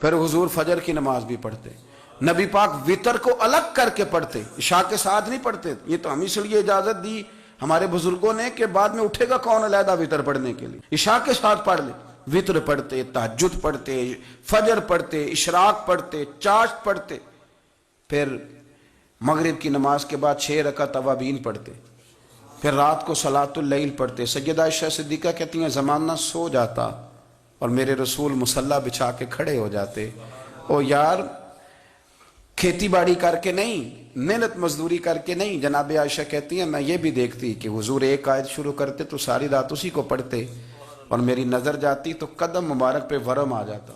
پھر حضور فجر کی نماز بھی پڑھتے، نبی پاک وتر کو الگ کر کے پڑھتے، عشاء کے ساتھ نہیں پڑھتے۔ یہ تو ہم اس لیے اجازت دی ہمارے بزرگوں نے کہ بعد میں اٹھے گا کون علیحدہ وتر پڑھنے کے لیے، عشاء کے ساتھ پڑھ لے۔ وتر پڑھتے، تہجد پڑھتے، فجر پڑھتے، اشراق پڑھتے، چاشت پڑھتے، پھر مغرب کی نماز کے بعد 6 رکعت اوابین پڑھتے، پھر رات کو صلاۃ اللیل پڑھتے۔ سیدہ عائشہ صدیقہ کہتی ہیں زمانہ سو جاتا اور میرے رسول مصلی بچھا کے کھڑے ہو جاتے۔ او یار، کھیتی باڑی کر کے نہیں، محنت مزدوری کر کے نہیں۔ جناب عائشہ کہتی ہیں میں یہ بھی دیکھتی کہ حضور ایک آیت شروع کرتے تو ساری رات اسی کو پڑھتے، اور میری نظر جاتی تو قدم مبارک پہ ورم آ جاتا۔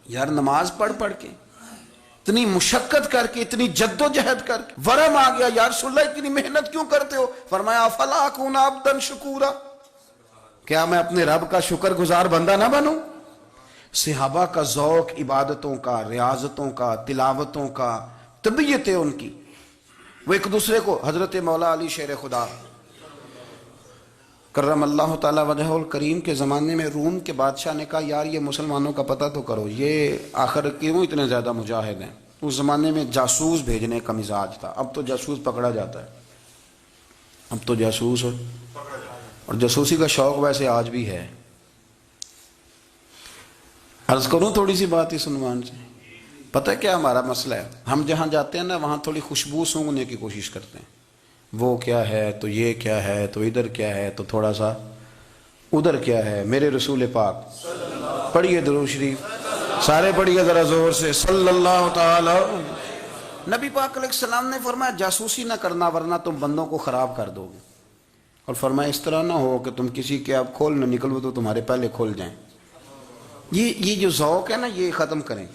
یار نماز پڑھ کے اتنی مشقت کر کے، اتنی جد و جہد کر کے ورم آ گیا، یا رسول اللہ اتنی محنت کیوں کرتے ہو؟ فرمایا افلا اکون عبدا شکورا، کیا میں اپنے رب کا شکر گزار بندہ نہ بنوں؟ صحابہ کا ذوق عبادتوں کا، ریاضتوں کا، تلاوتوں کا، طبیعت ہے ان کی، وہ ایک دوسرے کو۔ حضرت مولا علی شیر خدا کرم اللہ تعالی وجہہ الکریم کے زمانے میں روم کے بادشاہ نے کہا یار یہ مسلمانوں کا پتہ تو کرو، یہ آخر کیوں اتنے زیادہ مجاہد ہیں؟ اس زمانے میں جاسوس بھیجنے کا مزاج تھا، اب تو جاسوس پکڑا جاتا ہے، اب تو جاسوس اور جاسوسی کا شوق ویسے آج بھی ہے۔ عرض کروں تھوڑی سی بات اس عنوان سے؟ پتہ ہے کیا ہمارا مسئلہ ہے؟ ہم جہاں جاتے ہیں نا وہاں تھوڑی خوشبو سونگنے کی کوشش کرتے ہیں، وہ کیا ہے تو یہ کیا ہے تو ادھر کیا ہے تو تھوڑا سا ادھر کیا ہے۔ میرے رسول پاک پڑھیے درود شریف، سارے پڑھیے ذرا زور سے، صلی اللہ تعالی۔ نبی پاک علیہ السلام نے فرمایا جاسوسی نہ کرنا ورنہ تم بندوں کو خراب کر دو گے، اور فرمایا اس طرح نہ ہو کہ تم کسی کے آپ کھول نہ نکلو تو تمہارے پہلے کھول جائیں۔ یہ جو ذوق ہے نا یہ ختم کریں،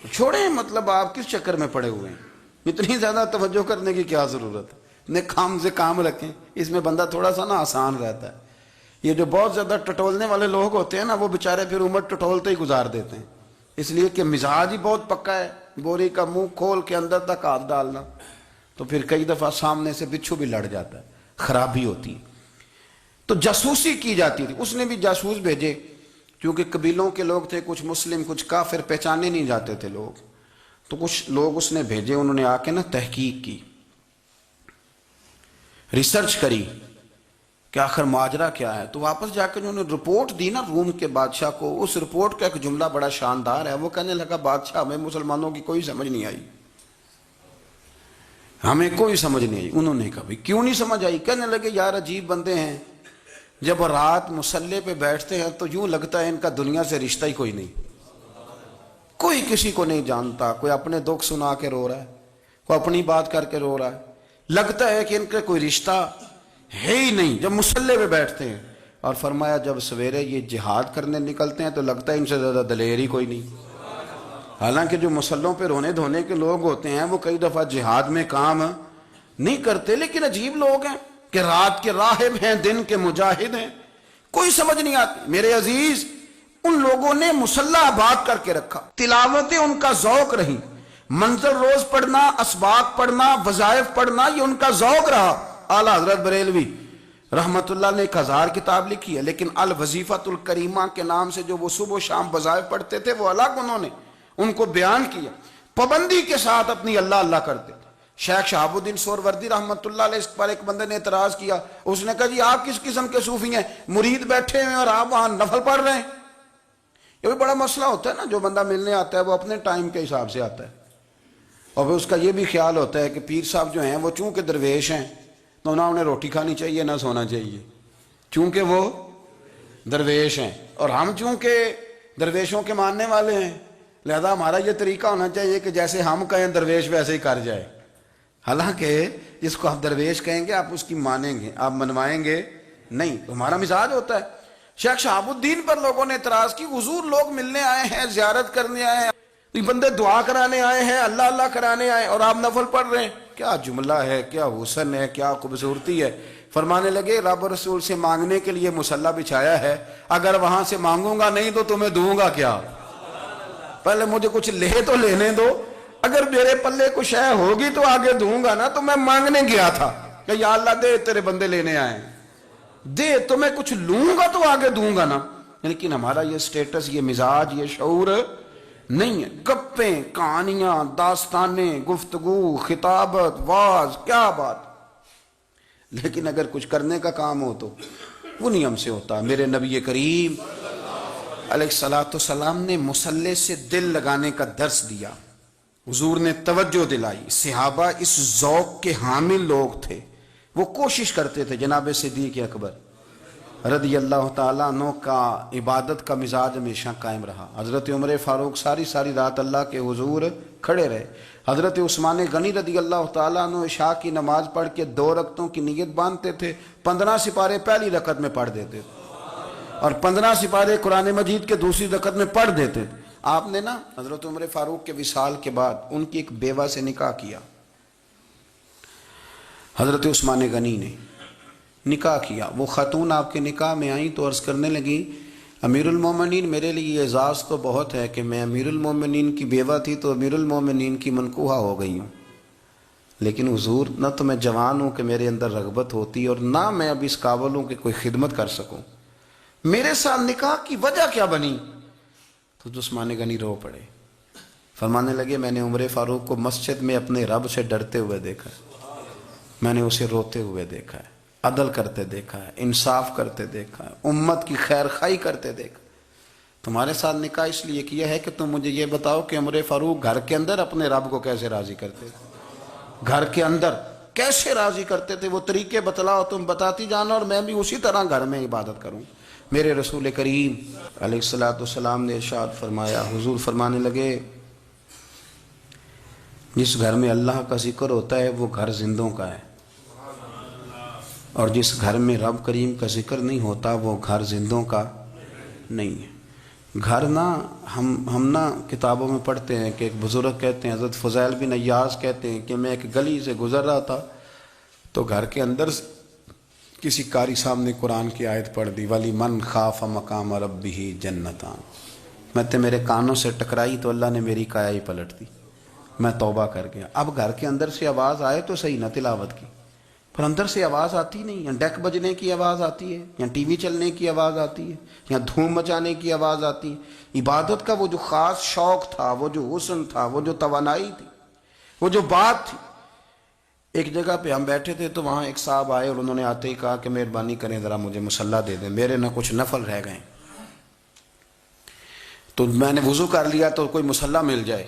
چھوڑیں، مطلب آپ کس چکر میں پڑے ہوئے ہیں؟ اتنی زیادہ توجہ کرنے کی کیا ضرورت ہے؟ نیک کام سے کام رکھیں، اس میں بندہ تھوڑا سا نا آسان رہتا ہے۔ یہ جو بہت زیادہ ٹٹولنے والے لوگ ہوتے ہیں نا وہ بےچارے پھر عمر ٹٹولتے ہی گزار دیتے ہیں، اس لیے کہ مزاج ہی بہت پکا ہے، بوری کا منہ کھول کے اندر تک ہاتھ ڈالنا، تو پھر کئی دفعہ سامنے سے بچھو بھی لڑ جاتا ہے، خرابی ہوتی ہے۔ تو جاسوسی کی جاتی تھی، اس نے بھی جاسوس بھیجے، کیونکہ قبیلوں کے لوگ تھے، کچھ مسلم کچھ کافر، پہچانے نہیں جاتے تھے لوگ، تو کچھ لوگ اس نے بھیجے، انہوں نے آ کے نا تحقیق کی، ریسرچ کری کہ آخر ماجرا کیا ہے۔ تو واپس جا کے انہوں نے رپورٹ دی نا روم کے بادشاہ کو، اس رپورٹ کا ایک جملہ بڑا شاندار ہے، وہ کہنے لگا بادشاہ ہمیں مسلمانوں کی کوئی سمجھ نہیں آئی، ہمیں کوئی سمجھ نہیں آئی۔ انہوں نے کہا کیوں نہیں سمجھ آئی؟ کہنے لگے یار عجیب بندے ہیں، جب رات مصلی پہ بیٹھتے ہیں تو یوں لگتا ہے ان کا دنیا سے رشتہ ہی کوئی نہیں، کوئی کسی کو نہیں جانتا، کوئی اپنے دکھ سنا کے رو رہا ہے، کوئی اپنی بات کر کے رو رہا ہے، لگتا ہے کہ ان کا کوئی رشتہ ہے ہی نہیں جب مصلی پہ بیٹھتے ہیں۔ اور فرمایا جب سویرے یہ جہاد کرنے نکلتے ہیں تو لگتا ہے ان سے زیادہ دلیر ہی کوئی نہیں۔ حالانکہ جو مسلوں پہ رونے دھونے کے لوگ ہوتے ہیں وہ کئی دفعہ جہاد میں کام نہیں کرتے، لیکن عجیب لوگ ہیں کہ رات کے راہب ہیں، دن کے مجاہد ہیں، کوئی سمجھ نہیں آتی۔ میرے عزیز، ان لوگوں نے مصلی آباد کر کے رکھا، تلاوتیں ان کا ذوق رہی، منظر روز پڑھنا، اسباق پڑھنا، وظائف پڑھنا، یہ ان کا ذوق رہا۔ اعلیٰ حضرت بریلوی رحمت اللہ نے 1000 کتاب لکھی ہے، لیکن الوظیفۃ الکریمہ کے نام سے جو وہ صبح و شام وظائف پڑھتے تھے وہ الگ انہوں نے ان کو بیان کیا، پابندی کے ساتھ اپنی اللہ اللہ کرتے تھے۔ شیخ شہاب الدین سہروردی رحمت اللہ علیہ، اس پر ایک بندے نے اعتراض کیا، اس نے کہا جی آپ کس قسم کے صوفی ہیں، مرید بیٹھے ہیں اور آپ وہاں نفل پڑھ رہے ہیں؟ یہ بھی بڑا مسئلہ ہوتا ہے نا، جو بندہ ملنے آتا ہے وہ اپنے ٹائم کے حساب سے آتا ہے، اور پھر اس کا یہ بھی خیال ہوتا ہے کہ پیر صاحب جو ہیں وہ چونکہ درویش ہیں تو نہ انہیں روٹی کھانی چاہیے نہ سونا چاہیے، چونکہ وہ درویش ہیں، اور ہم چونکہ درویشوں کے ماننے والے ہیں لہذا ہمارا یہ طریقہ ہونا چاہیے کہ جیسے ہم کہیں درویش ویسے ہی کر جائے۔ حالانکہ جس کو آپ درویش کہیں گے آپ اس کی مانیں گے، آپ منوائیں گے نہیں، تو ہمارا مزاج ہوتا ہے۔ شیخ شہاب الدین پر لوگوں نے اعتراض کی، حضور لوگ ملنے آئے ہیں، زیارت کرنے آئے ہیں، یہ بندے دعا کرانے آئے ہیں، اللہ اللہ کرانے آئے اور آپ نفل پڑھ رہے ہیں، کیا جملہ ہے، کیا حسن ہے، کیا خوبصورتی ہے۔ فرمانے لگے رب رسول سے مانگنے کے لیے مصلی بچھایا ہے، اگر وہاں سے مانگوں گا نہیں تو تمہیں دوں گا کیا؟ پہلے مجھے کچھ لے تو لینے دو، اگر میرے پلے کچھ شے ہوگی تو آگے دوں گا نا، تو میں مانگنے گیا تھا کہ یا اللہ دے تیرے بندے لینے آئے ہیں، دے تو میں کچھ لوں گا تو آگے دوں گا نا۔ لیکن ہمارا یہ سٹیٹس، یہ مزاج، یہ شعور نہیں ہے، گپیں، کہانیاں، داستانیں، گفتگو، خطابت، واز، کیا بات. لیکن اگر کچھ کرنے کا کام ہو تو وہ نہیں ہم سے ہوتا. میرے نبی کریم علیہ الصلوۃ والسلام نے مصلی سے دل لگانے کا درس دیا. حضور نے توجہ دلائی. صحابہ اس ذوق کے حامل لوگ تھے، وہ کوشش کرتے تھے. جناب صدیق اکبر رضی اللہ تعالیٰ عنہ کا عبادت کا مزاج ہمیشہ قائم رہا. حضرت عمر فاروق ساری رات اللہ کے حضور کھڑے رہے. حضرت عثمان غنی رضی اللہ تعالیٰ عنہ عشاء کی نماز پڑھ کے 2 رکعتوں کی نیت باندھتے تھے. 15 سپارے پہلی رکعت میں پڑھ دیتے تھے اور 15 سپارے قرآن مجید کے دوسری رکعت میں پڑھ دیتے تھے. آپ نے نا حضرت عمر فاروق کے وصال کے بعد ان کی ایک بیوہ سے نکاح کیا. حضرت عثمان غنی نے نکاح کیا. وہ خاتون آپ کے نکاح میں آئیں تو عرض کرنے لگی امیر المومنین میرے لیے اعزاز تو بہت ہے کہ میں امیر المومنین کی بیوہ تھی تو امیر المومنین کی منکوحہ ہو گئی ہوں، لیکن حضور نہ تو میں جوان ہوں کہ میرے اندر رغبت ہوتی اور نہ میں اب اس قابل ہوں کہ کوئی خدمت کر سکوں. میرے ساتھ نکاح کی وجہ کیا بنی؟ تو عثمان غنی رو پڑے. فرمانے لگے میں نے عمر فاروق کو مسجد میں اپنے رب سے ڈرتے ہوئے دیکھا ہے، میں نے اسے روتے ہوئے دیکھا ہے، عدل کرتے دیکھا ہے، انصاف کرتے دیکھا ہے، امت کی خیر خواہی کرتے دیکھا. تمہارے ساتھ نکاح اس لیے کیا ہے کہ تم مجھے یہ بتاؤ کہ عمر فاروق گھر کے اندر اپنے رب کو کیسے راضی کرتے تھے، گھر کے اندر کیسے راضی کرتے تھے. وہ طریقے بتلاؤ، تم بتاتی جانا اور میں بھی اسی طرح گھر میں عبادت کروں. میرے رسول کریم علیہ الصلوۃ والسلام نے ارشاد فرمایا. حضور فرمانے لگے جس گھر میں اللہ کا ذکر ہوتا ہے وہ گھر زندوں کا ہے، اور جس گھر میں رب کریم کا ذکر نہیں ہوتا وہ گھر زندوں کا نہیں ہے. گھر نا ہم نا کتابوں میں پڑھتے ہیں کہ ایک بزرگ کہتے ہیں، حضرت فضیل بن عیاض کہتے ہیں کہ میں ایک گلی سے گزر رہا تھا تو گھر کے اندر کسی قاری صاحب نے قرآن کی آیت پڑھ دی ولی من خاف مقام ربہ جنتان. میں تے میرے کانوں سے ٹکرائی تو اللہ نے میری کایا ہی پلٹ دی، میں توبہ کر گیا. اب گھر کے اندر سے آواز آئے تو صحیح نہ تلاوت کی، پر اندر سے آواز آتی نہیں. یا ڈیک بجنے کی آواز آتی ہے، یا ٹی وی چلنے کی آواز آتی ہے، یا دھوم مچانے کی آواز آتی ہے. عبادت کا وہ جو خاص شوق تھا، وہ جو حسن تھا، وہ جو توانائی تھی، وہ جو بات تھی. ایک جگہ پہ ہم بیٹھے تھے تو وہاں ایک صاحب آئے اور انہوں نے آتے ہی کہا کہ مہربانی کریں ذرا مجھے مصلی دے دیں، میرے نہ کچھ نفل رہ گئے. تو میں نے وضو کر لیا تو کوئی مصلی مل جائے.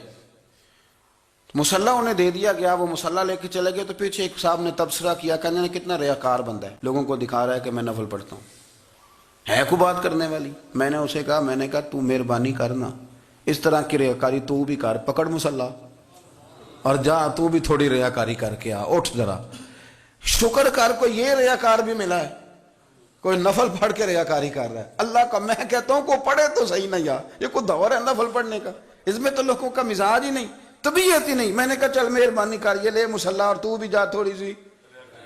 مصلی انہیں دے دیا گیا، وہ مصلی لے کے چلے گئے. تو پیچھے ایک صاحب نے تبصرہ کیا، کہنے نے کتنا ریاکار بندہ ہے، لوگوں کو دکھا رہا ہے کہ میں نفل پڑھتا ہوں، ہے کو بات کرنے والی. میں نے اسے کہا تو مہربانی کرنا اس طرح کی ریاکاری تو بھی کر، پکڑ مصلی اور جا تو بھی تھوڑی ریاکاری کر کے آ، اٹھ ذرا شکر کر. کوئی یہ ریاکار بھی ملا ہے، کوئی نفل پڑھ کے ریاکاری کر رہا ہے. اللہ کا میں کہتا ہوں کو پڑھے تو صحیح نہیں. یہ کوئی دور ہے نفل پڑھنے کا؟ اس میں تو لوگوں کا مزاج ہی نہیں، طبیعت ہی نہیں. میں نے کہا چل مہربانی کر یہ لے مصلی اور تو بھی جا تھوڑی سی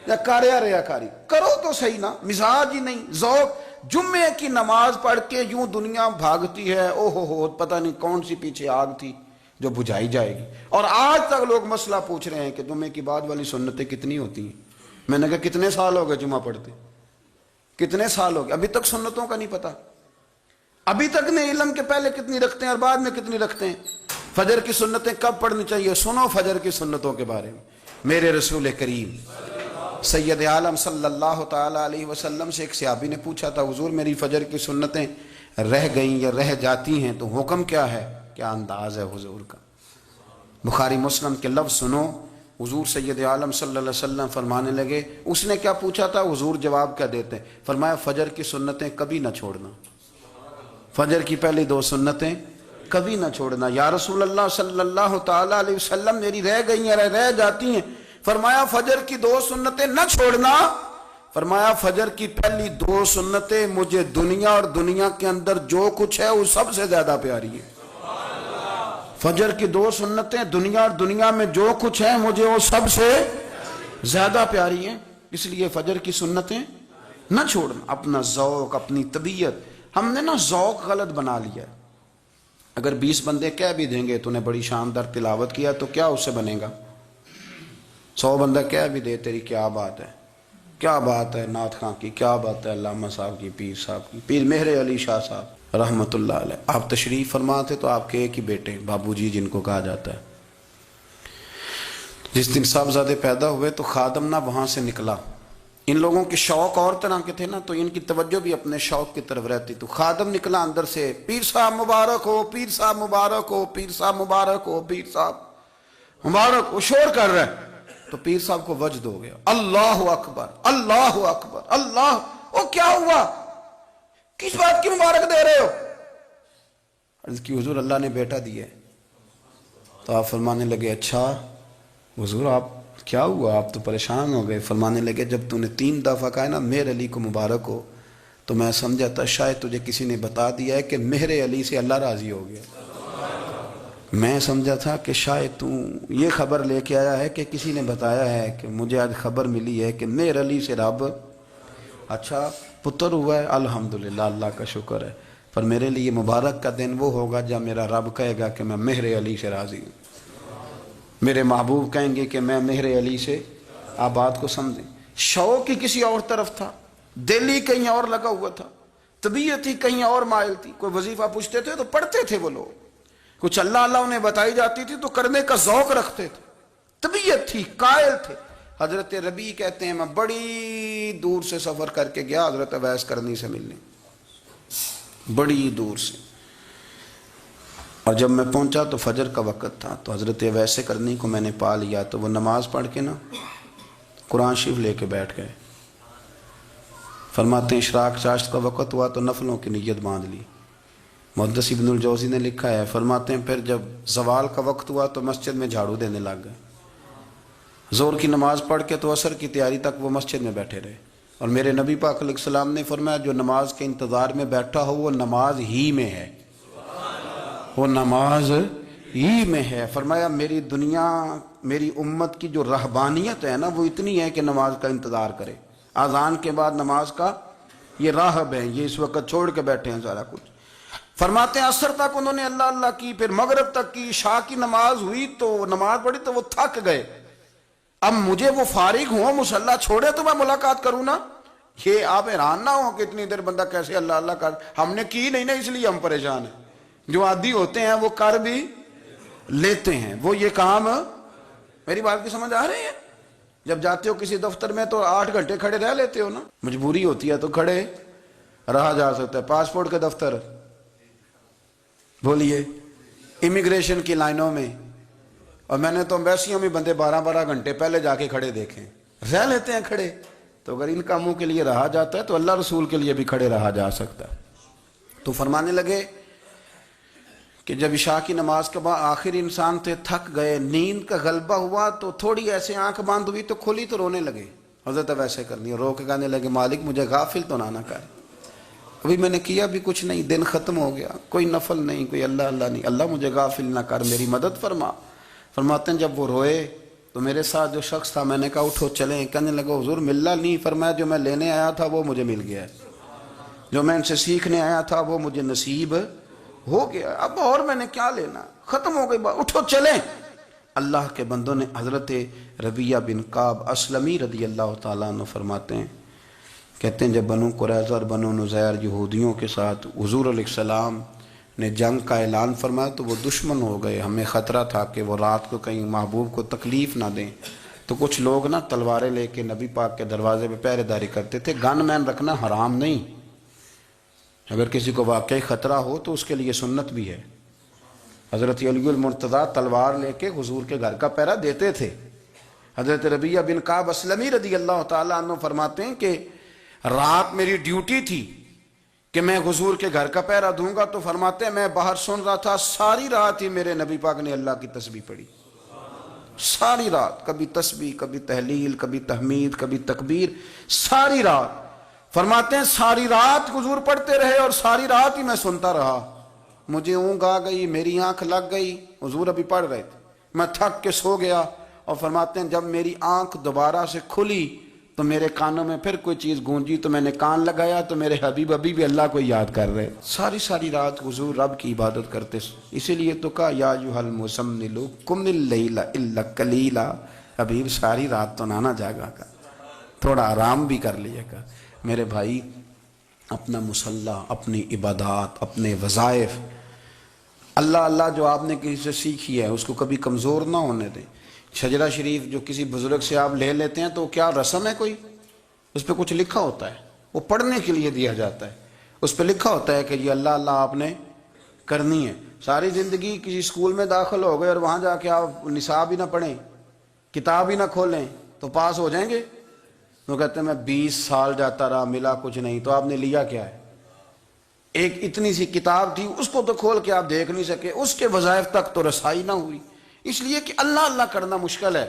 یا کر یا ریاکاری کرو تو صحیح نا. مزاج ہی نہیں، ذوق. جمعے کی نماز پڑھ کے یوں دنیا بھاگتی ہے، او ہو پتہ نہیں کون سی پیچھے آگ تھی جو بجھائی جائے گی. اور آج تک لوگ مسئلہ پوچھ رہے ہیں کہ جمعے کی بعد والی سنتیں کتنی ہوتی ہیں. میں نے کہا کتنے سال ہو گئے جمعہ پڑھتے، کتنے سال ہو گئے، ابھی تک سنتوں کا نہیں پتا. ابھی تک نے علم کے پہلے کتنی رکھتے ہیں اور بعد میں کتنی رکھتے ہیں. فجر کی سنتیں کب پڑھنی چاہیے؟ سنو فجر کی سنتوں کے بارے میں. میرے رسول کریم سید عالم صلی اللہ تعالی علیہ وسلم سے ایک صحابی نے پوچھا تھا حضور میری فجر کی سنتیں رہ گئیں یا رہ جاتی ہیں تو حکم کیا ہے؟ کیا انداز ہے حضور کا. بخاری مسلم کے لفظ سنو. حضور سید عالم صلی اللہ علیہ وسلم فرمانے لگے، اس نے کیا پوچھا تھا؟ حضور جواب کیا دیتے ہیں؟ فرمایا فجر کی سنتیں کبھی نہ چھوڑنا، فجر کی پہلی 2 سنتیں کبھی نہ چھوڑنا. یا رسول اللہ صلی اللہ تعالی علیہ وسلم میری رہ گئی ہیں، رہ جاتی ہیں. فرمایا فجر کی 2 سنتیں نہ چھوڑنا. فرمایا فجر کی پہلی 2 سنتیں مجھے دنیا اور دنیا کے اندر جو کچھ ہے وہ سب سے زیادہ پیاری ہے. فجر کی 2 سنتیں دنیا اور دنیا میں جو کچھ ہے مجھے وہ سب سے زیادہ پیاری ہیں. اس لیے فجر کی سنتیں نہ چھوڑنا. اپنا ذوق، اپنی طبیعت. ہم نے نا ذوق غلط بنا لیا ہے. اگر 20 بندے کہہ بھی دیں گے تو نے بڑی شاندار تلاوت کیا تو کیا اس سے بنے گا؟ 100 بندہ کہہ بھی دے تیری کیا بات ہے، کیا بات ہے نعت خاں کی، کیا بات ہے علامہ صاحب کی، پیر صاحب کی، پیر مہر علی شاہ صاحب. رحمت اللہ علیہ، آپ تشریف فرما تھے تو آپ کے ایک ہی بیٹے بابو جی جن کو کہا جاتا ہے، جس دن صاحبزادے پیدا ہوئے تو خادم نہ وہاں سے نکلا. ان لوگوں کے شوق اور طرح کے تھے نا، تو ان کی توجہ بھی اپنے شوق کی طرف رہتی. تو خادم نکلا اندر سے، پیر صاحب مبارک ہو، پیر صاحب مبارک ہو، پیر صاحب مبارک ہو، پیر صاحب مبارک ہو، شور کر رہا ہے. تو پیر صاحب کو وجد ہو گیا، اللہ اکبر اللہ اکبر اللہ. او کیا ہوا، کس بات کی مبارک دے رہے ہو؟ عرض کی حضور اللہ نے بیٹا دیا ہے. تو آپ فرمانے لگے اچھا حضور آپ کیا ہوا، آپ تو پریشان ہو گئے. فرمانے لگے جب تو نے 3 دفعہ کہا نا مہر علی کو مبارک ہو، تو میں سمجھا تھا شاید تجھے کسی نے بتا دیا ہے کہ مہر علی سے اللہ راضی ہو گیا. میں سمجھا تھا کہ شاید تو یہ خبر لے کے آیا ہے کہ کسی نے بتایا ہے کہ مجھے آج خبر ملی ہے کہ مہر علی سے رب اچھا پتر ہوا ہے. الحمدللہ اللہ کا شکر ہے. پر میرے لیے مبارک کا دن وہ ہوگا جب میرا رب کہے گا کہ میں مہر علی سے راضی ہوں. میرے محبوب کہیں گے کہ میں مہر علی سے. آپ بات کو سمجھیں، شوق ہی کسی اور طرف تھا، دل ہی کہیں اور لگا ہوا تھا، طبیعت ہی کہیں اور مائل تھی. کوئی وظیفہ پوچھتے تھے تو پڑھتے تھے وہ لوگ، کچھ اللہ اللہ انہیں بتائی جاتی تھی تو کرنے کا ذوق رکھتے تھے، طبیعت تھی، قائل تھے. حضرت ربیع کہتے ہیں میں بڑی دور سے سفر کر کے گیا حضرت اویس کرنی سے ملنے، بڑی دور سے. اور جب میں پہنچا تو فجر کا وقت تھا. تو حضرت اویس کرنی کو میں نے پا لیا. تو وہ نماز پڑھ کے نا قرآن شریف لے کے بیٹھ گئے. فرماتے ہیں اشراق چاشت کا وقت ہوا تو نفلوں کی نیت باندھ لی. محدث ابن الجوزی نے لکھا ہے، فرماتے ہیں پھر جب زوال کا وقت ہوا تو مسجد میں جھاڑو دینے لگ گئے. زور کی نماز پڑھ کے تو عصر کی تیاری تک وہ مسجد میں بیٹھے رہے. اور میرے نبی پاک علیہ السلام نے فرمایا جو نماز کے انتظار میں بیٹھا ہو وہ نماز ہی میں ہے، وہ نماز ہی میں ہے. فرمایا میری دنیا میری امت کی جو رہبانیت ہے نا وہ اتنی ہے کہ نماز کا انتظار کرے. اذان کے بعد نماز کا یہ راہب ہے، یہ اس وقت چھوڑ کے بیٹھے ہیں سارا کچھ. فرماتے ہیں عصر تک انہوں نے اللہ اللہ کی، پھر مغرب تک کی، عشاء کی نماز ہوئی تو نماز پڑھی تو وہ تھک گئے. اب مجھے وہ فارغ ہوں مصلی چھوڑے تو میں ملاقات کروں نا. یہ آپ حیران نہ ہو کہ اتنی دیر بندہ کیسے اللہ اللہ کر. ہم نے کی نہیں نا اس لیے ہم پریشان ہیں. جو عادی ہوتے ہیں وہ کر بھی لیتے ہیں. وہ یہ کام، میری بات کی سمجھ آ رہی ہے؟ جب جاتے ہو کسی دفتر میں تو 8 گھنٹے کھڑے رہ لیتے ہو نا. مجبوری ہوتی ہے تو کھڑے رہا جا سکتا ہے. پاسپورٹ کے دفتر بولیے، امیگریشن کی لائنوں میں، اور میں نے تو امبیسیوں میں بندے 12 گھنٹے پہلے جا کے کھڑے دیکھیں، رہ لیتے ہیں کھڑے. تو اگر ان کاموں کے لیے رہا جاتا ہے تو اللہ رسول کے لیے بھی کھڑے رہا جا سکتا ہے. تو فرمانے لگے کہ جب عشاء کی نماز کے بعد آخر انسان تھے، تھک گئے، نیند کا غلبہ ہوا تو تھوڑی ایسے آنکھ بند ہوئی تو کھلی تو رونے لگے. حضرت ویسے کرنی رو کے کہنے لگے مالک مجھے غافل تو نہ کر، ابھی میں نے کیا بھی کچھ نہیں، دن ختم ہو گیا، کوئی نفل نہیں، کوئی اللہ اللہ نہیں، اللہ مجھے غافل نہ کر، میری مدد فرما. فرماتے ہیں جب وہ روئے تو میرے ساتھ جو شخص تھا میں نے کہا اٹھو چلیں. کہنے لگا حضور ملا نہیں. فرمایا جو میں لینے آیا تھا وہ مجھے مل گیا ہے، جو میں ان سے سیکھنے آیا تھا وہ مجھے نصیب ہو گیا، اب اور میں نے کیا لینا، ختم ہو گئی بات، اٹھو چلیں. اللہ کے بندوں نے حضرت ربیعہ بن کعب اسلمی رضی اللہ تعالیٰ عنہ فرماتے ہیں، کہتے ہیں جب بنو قریظہ اور بنو نذیر یہودیوں کے ساتھ حضور علیہ السلام نے جنگ کا اعلان فرمایا تو وہ دشمن ہو گئے. ہمیں خطرہ تھا کہ وہ رات کو کہیں محبوب کو تکلیف نہ دیں. تو کچھ لوگ نا تلواریں لے کے نبی پاک کے دروازے پہ پہرے داری کرتے تھے. گن مین رکھنا حرام نہیں، اگر کسی کو واقعی خطرہ ہو تو اس کے لیے سنت بھی ہے. حضرت علی المرتضیٰ تلوار لے کے حضور کے گھر کا پہرا دیتے تھے. حضرت ربیعہ بن کعب اسلمی رضی اللہ تعالیٰ عنہ فرماتے ہیں کہ رات میری ڈیوٹی تھی کہ میں حضور کے گھر کا پہرا دوں گا. تو فرماتے ہیں میں باہر سن رہا تھا، ساری رات ہی میرے نبی پاک نے اللہ کی تسبیح پڑھی، ساری رات، کبھی تسبیح، کبھی تحلیل، کبھی تحمید، کبھی تکبیر، ساری رات. فرماتے ہیں ساری رات حضور پڑھتے رہے اور ساری رات ہی میں سنتا رہا. مجھے اونگ آ گئی، میری آنکھ لگ گئی، حضور ابھی پڑھ رہے تھے، میں تھک کے سو گیا. اور فرماتے ہیں جب میری آنکھ دوبارہ سے کھلی تو میرے کانوں میں پھر کوئی چیز گونجی تو میں نے کان لگایا تو میرے حبیب ابھی بھی اللہ کو یاد کر رہے. ساری رات حضور رب کی عبادت کرتے. اسی لیے تو کہا یا ایھا المزمل قم اللیل الا قلیلا. حبیب ساری رات تو نہ جاگا کر، تھوڑا آرام بھی کر لیا کر. میرے بھائی اپنا مسلح، اپنی عبادات، اپنے وظائف، اللہ اللہ جو آپ نے کسی سے سیکھی ہے اس کو کبھی کمزور نہ ہونے دیں۔ شجرہ شریف جو کسی بزرگ سے آپ لے لیتے ہیں تو کیا رسم ہے کوئی؟ اس پہ کچھ لکھا ہوتا ہے، وہ پڑھنے کے لیے دیا جاتا ہے، اس پہ لکھا ہوتا ہے کہ یہ اللہ اللہ آپ نے کرنی ہے۔ ساری زندگی کسی اسکول میں داخل ہو گئے اور وہاں جا کے آپ نصاب ہی نہ پڑھیں، کتاب ہی نہ کھولیں تو پاس ہو جائیں گے؟ وہ کہتے ہیں میں 20 سال جاتا رہا ملا کچھ نہیں، تو آپ نے لیا کیا ہے؟ ایک اتنی سی کتاب تھی، اس کو تو کھول کے آپ دیکھ نہیں سکے، اس کے وظائف تک تو رسائی نہ ہوئی، اس لیے کہ اللہ اللہ کرنا مشکل ہے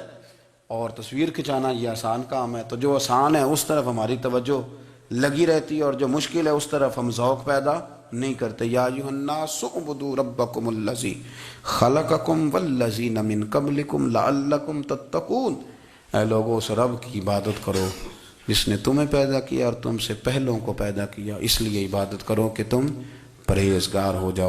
اور تصویر کھنچانا یہ آسان کام ہے۔ تو جو آسان ہے اس طرف ہماری توجہ لگی رہتی ہے اور جو مشکل ہے اس طرف ہم ذوق پیدا نہیں کرتے۔ یا ایھا الناس اعبدوا ربکم الذی خلقکم والذین من قبلکم لعلکم تتقون، اے لوگو اس رب کی عبادت کرو جس نے تمہیں پیدا کیا اور تم سے پہلوں کو پیدا کیا، اس لیے عبادت کرو کہ تم پرہیزگار ہو جاؤ۔